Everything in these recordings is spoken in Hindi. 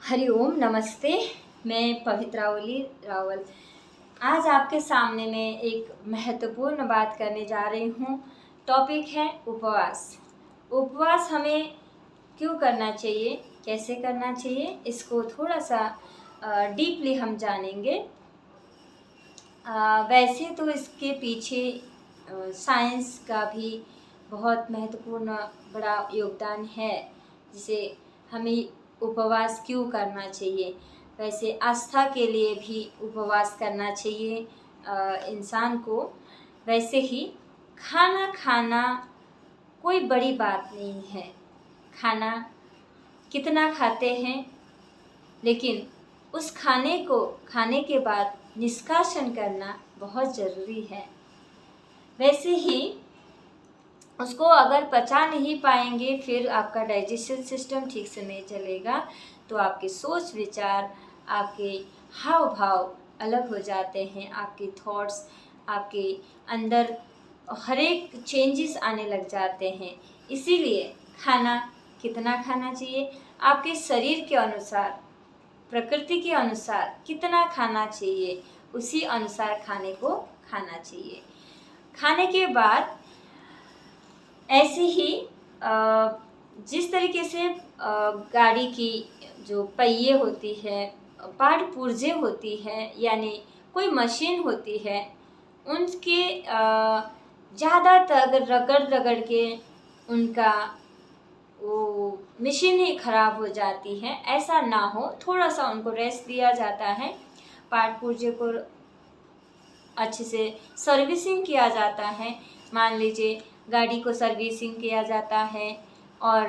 हरिओम नमस्ते। मैं पवित्रावली रावल आज आपके सामने में एक महत्वपूर्ण बात करने जा रही हूँ। टॉपिक है उपवास। उपवास हमें क्यों करना चाहिए, कैसे करना चाहिए, इसको थोड़ा सा डीपली हम जानेंगे। वैसे तो इसके पीछे साइंस का भी बहुत महत्वपूर्ण बड़ा योगदान है, जिसे हमें उपवास क्यों करना चाहिए। वैसे आस्था के लिए भी उपवास करना चाहिए इंसान को। वैसे ही खाना खाना कोई बड़ी बात नहीं है। खाना कितना खाते हैं, लेकिन उस खाने को खाने के बाद निष्कासन करना बहुत ज़रूरी है। वैसे ही उसको अगर पचा नहीं पाएंगे, फिर आपका डाइजेशन सिस्टम ठीक से नहीं चलेगा, तो आपके सोच विचार, आपके हाव भाव अलग हो जाते हैं। आपके थॉट्स, आपके अंदर हर एक चेंजेस आने लग जाते हैं। इसीलिए खाना कितना खाना चाहिए, आपके शरीर के अनुसार, प्रकृति के अनुसार कितना खाना चाहिए, उसी अनुसार खाने को खाना चाहिए। खाने के बाद ऐसे ही जिस तरीके से गाड़ी की जो पहिए होती है, पार्ट पुर्जे होती है, यानी कोई मशीन होती है, उनके ज़्यादातर रगड़ रगड़ के उनका वो मशीन ही ख़राब हो जाती है। ऐसा ना हो, थोड़ा सा उनको रेस्ट दिया जाता है। पार्ट पुर्जे को अच्छे से सर्विसिंग किया जाता है। मान लीजिए गाड़ी को सर्विसिंग किया जाता है, और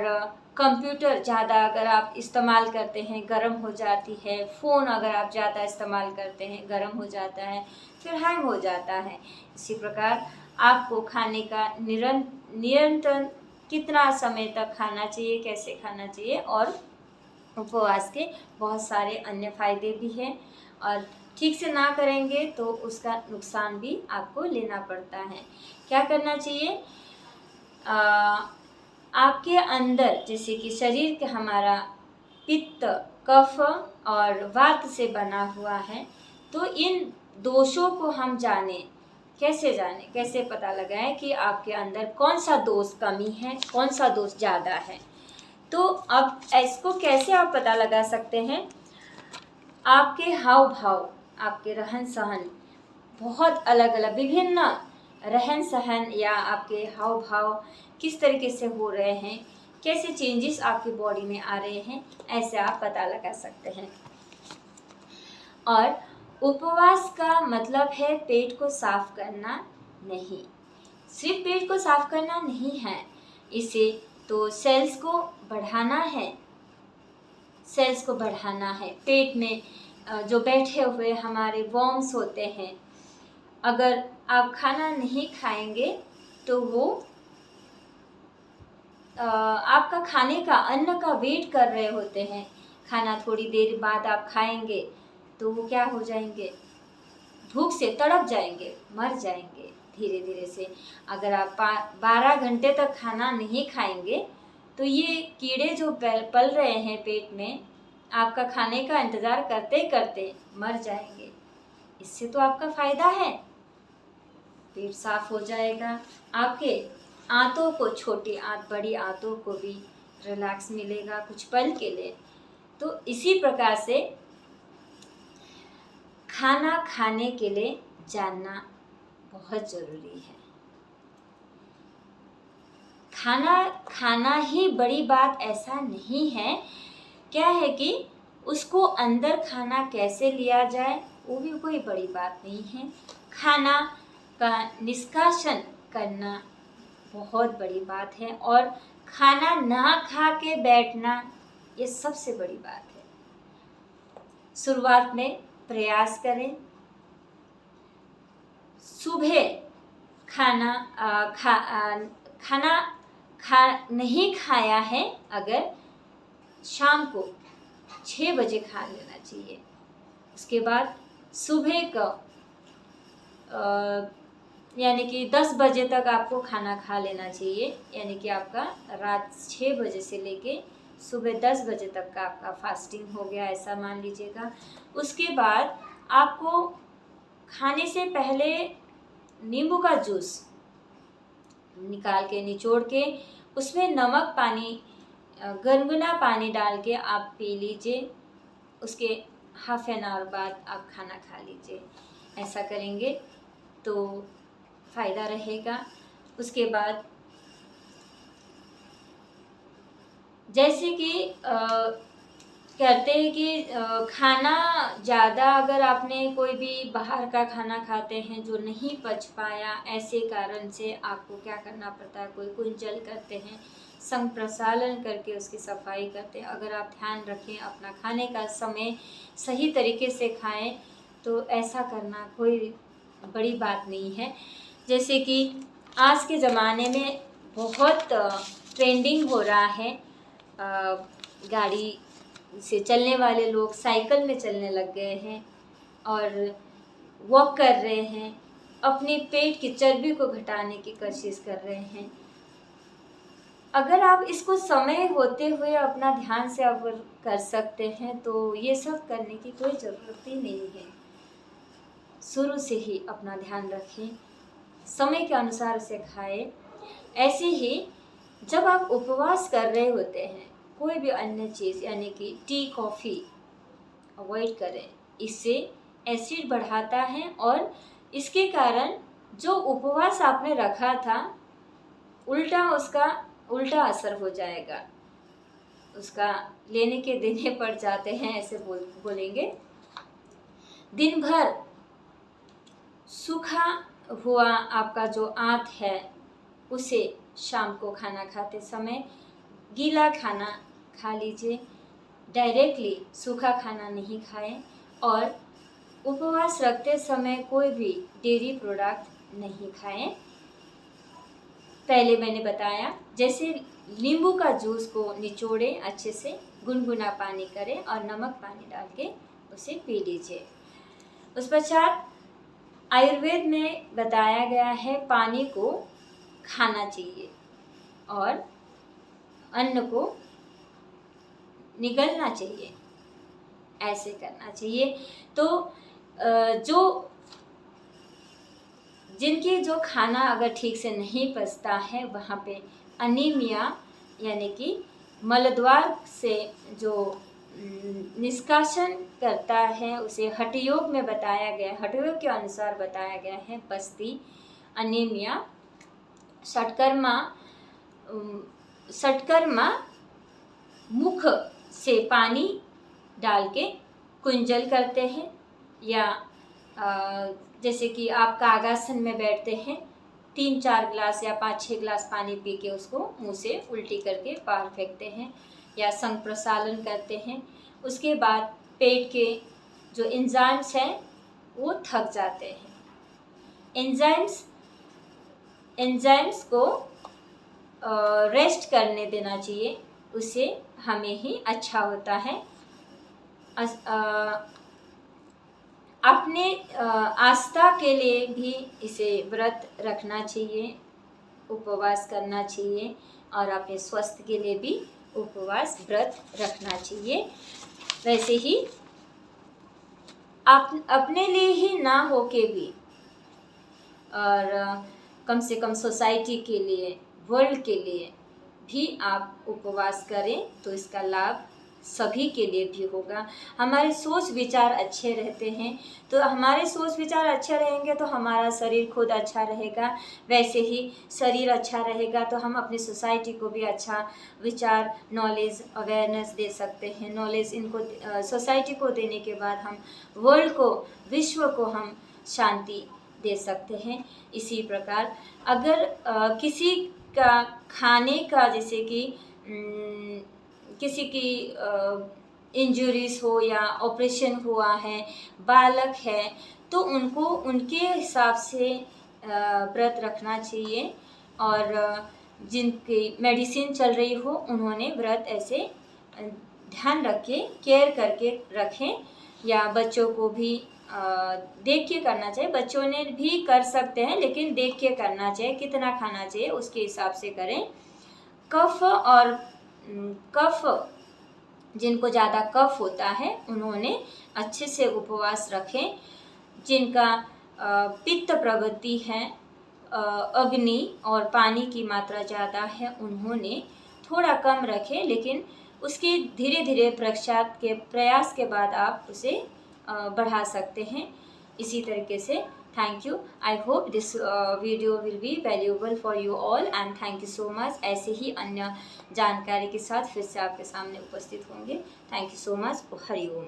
कंप्यूटर ज़्यादा अगर आप इस्तेमाल करते हैं गर्म हो जाती है। फ़ोन अगर आप ज़्यादा इस्तेमाल करते हैं गर्म हो जाता है, फिर हैंग हो जाता है। इसी प्रकार आपको खाने का नियंत्रण कितना समय तक खाना चाहिए, कैसे खाना चाहिए, और उपवास के बहुत सारे अन्य फ़ायदे भी हैं। और ठीक से ना करेंगे तो उसका नुकसान भी आपको लेना पड़ता है। क्या करना चाहिए, आपके अंदर जैसे कि शरीर के हमारा पित्त, कफ और वात से बना हुआ है, तो इन दोषों को हम जाने, कैसे पता लगाएं कि आपके अंदर कौन सा दोष कमी है, कौन सा दोष ज़्यादा है। तो अब इसको कैसे आप पता लगा सकते हैं, आपके हाव भाव, आपके रहन सहन, बहुत अलग अलग विभिन्न रहन सहन या आपके हाव भाव किस तरीके से हो रहे हैं, कैसे चेंजेस आपकी बॉडी में आ रहे हैं, ऐसे आप पता लगा सकते हैं। और उपवास का मतलब है पेट को साफ करना नहीं, सिर्फ पेट को साफ करना नहीं है, इसे तो सेल्स को बढ़ाना है। सेल्स को बढ़ाना है। पेट में जो बैठे हुए हमारे वॉर्म्स होते हैं, अगर आप खाना नहीं खाएंगे तो वो आपका खाने का, अन्न का वेट कर रहे होते हैं। खाना थोड़ी देर बाद आप खाएंगे तो वो क्या हो जाएंगे, भूख से तड़प जाएंगे, मर जाएंगे धीरे धीरे से। अगर आप 12 घंटे तक खाना नहीं खाएंगे तो ये कीड़े जो पल रहे हैं पेट में, आपका खाने का इंतज़ार करते करते मर जाएंगे। इससे तो आपका फ़ायदा है, पेट साफ हो जाएगा, आपके आंतों को, छोटी आंत बड़ी आंतों को भी रिलैक्स मिलेगा कुछ पल के लिए। तो इसी प्रकार से खाना खाने के लिए जानना बहुत ज़रूरी है। खाना खाना ही बड़ी बात ऐसा नहीं है। क्या है कि उसको अंदर खाना कैसे लिया जाए, वो भी कोई बड़ी बात नहीं है। खाना का निष्कासन करना बहुत बड़ी बात है, और खाना ना खा के बैठना ये सबसे बड़ी बात है। शुरुआत में प्रयास करें, सुबह खाना नहीं खाया है, अगर शाम को 6 बजे खा लेना चाहिए। उसके बाद सुबह का यानी कि 10 बजे तक आपको खाना खा लेना चाहिए। यानी कि आपका रात 6 बजे से लेके सुबह 10 बजे तक का आपका फास्टिंग हो गया, ऐसा मान लीजिएगा। उसके बाद आपको खाने से पहले नींबू का जूस निकाल के निचोड़ के उसमें नमक पानी, गुनगुना पानी डाल के आप पी लीजिए। उसके हाफ एन आवर बाद आप खाना खा लीजिए। ऐसा करेंगे तो फ़ायदा रहेगा। उसके बाद जैसे कि कहते हैं कि खाना ज़्यादा अगर आपने कोई भी बाहर का खाना खाते हैं जो नहीं पच पाया, ऐसे कारण से आपको क्या करना पड़ता है, कोई कुंजल करते हैं, संग प्रसालन करके उसकी सफाई करते हैं। अगर आप ध्यान रखें, अपना खाने का समय सही तरीके से खाएं, तो ऐसा करना कोई बड़ी बात नहीं है। जैसे कि आज के ज़माने में बहुत ट्रेंडिंग हो रहा है, गाड़ी से चलने वाले लोग साइकिल में चलने लग गए हैं और वॉक कर रहे हैं, अपने पेट की चर्बी को घटाने की कोशिश कर रहे हैं। अगर आप इसको समय होते हुए अपना ध्यान से अगर कर सकते हैं तो ये सब करने की कोई ज़रूरत ही नहीं है। शुरू से ही अपना ध्यान रखें, समय के अनुसार उसे खाएं। ऐसे ही जब आप उपवास कर रहे होते हैं, कोई भी अन्य चीज़ यानी कि टी कॉफ़ी अवॉइड करें। इससे एसिड बढ़ाता है और इसके कारण जो उपवास आपने रखा था उसका उल्टा असर हो जाएगा, उसका लेने के देने पड़ जाते हैं, ऐसे बोलेंगे। दिन भर सूखा हुआ आपका जो आंत है उसे शाम को खाना खाते समय गीला खाना खा लीजिए, डायरेक्टली सूखा खाना नहीं खाएं। और उपवास रखते समय कोई भी डेयरी प्रोडक्ट नहीं खाएं। पहले मैंने बताया जैसे नींबू का जूस को निचोड़ें, अच्छे से गुनगुना पानी करें और नमक पानी डाल के उसे पी लीजिए। उस पश्चात आयुर्वेद में बताया गया है पानी को खाना चाहिए और अन्न को निगलना चाहिए, ऐसे करना चाहिए। तो जो खाना अगर ठीक से नहीं पचता है वहाँ पे अनीमिया यानी कि मलद्वार से जो निष्कासन करता है उसे हठयोग में बताया गया, हठयोग के अनुसार बताया गया है पस्ती, अनीमिया, षटकर्मा मुख से पानी डाल के कुंजल करते हैं, या जैसे कि आप कागासन में बैठते हैं, 3-4 गिलास या 5-6 गिलास पानी पी के उसको मुंह से उल्टी करके बाहर फेंकते हैं, या संग प्रसालन करते हैं। उसके बाद पेट के जो एंजाइम्स हैं वो थक जाते हैं। एंजाइम्स को रेस्ट करने देना चाहिए, उससे हमें ही अच्छा होता है। अपने आस्था के लिए भी इसे व्रत रखना चाहिए, उपवास करना चाहिए, और अपने स्वास्थ्य के लिए भी उपवास व्रत रखना चाहिए। वैसे ही आप अपने लिए ही ना हो के भी और कम से कम सोसाइटी के लिए, वर्ल्ड के लिए भी आप उपवास करें तो इसका लाभ सभी के लिए भी होगा। हमारे सोच विचार अच्छे रहते हैं, तो हमारे सोच विचार अच्छे रहेंगे तो हमारा शरीर खुद अच्छा रहेगा। वैसे ही शरीर अच्छा रहेगा तो हम अपनी सोसाइटी को भी अच्छा विचार, नॉलेज, अवेयरनेस दे सकते हैं। नॉलेज इनको सोसाइटी को देने के बाद हम वर्ल्ड को, विश्व को हम शांति दे सकते हैं। इसी प्रकार अगर किसी का खाने का, जैसे कि किसी की इंजरीज हो या ऑपरेशन हुआ है, बालक है, तो उनको उनके हिसाब से व्रत रखना चाहिए, और जिनकी मेडिसिन चल रही हो उन्होंने व्रत ऐसे ध्यान रख के केयर करके रखें, या बच्चों को भी देख के करना चाहिए। बच्चों ने भी कर सकते हैं लेकिन देख के करना चाहिए, कितना खाना चाहिए उसके हिसाब से करें। कफ और कफ, जिनको ज़्यादा कफ होता है उन्होंने अच्छे से उपवास रखें। जिनका पित्त प्रवृत्ति है, अग्नि और पानी की मात्रा ज़्यादा है, उन्होंने थोड़ा कम रखें, लेकिन उसके धीरे धीरे प्रयास के बाद आप उसे बढ़ा सकते हैं। इसी तरीके से thank you. I hope this video will be valuable for you all and thank you so much. ऐसे ही अन्य जानकारी के साथ फिर से आपके सामने उपस्थित होंगे। Thank you so much. Hari Om.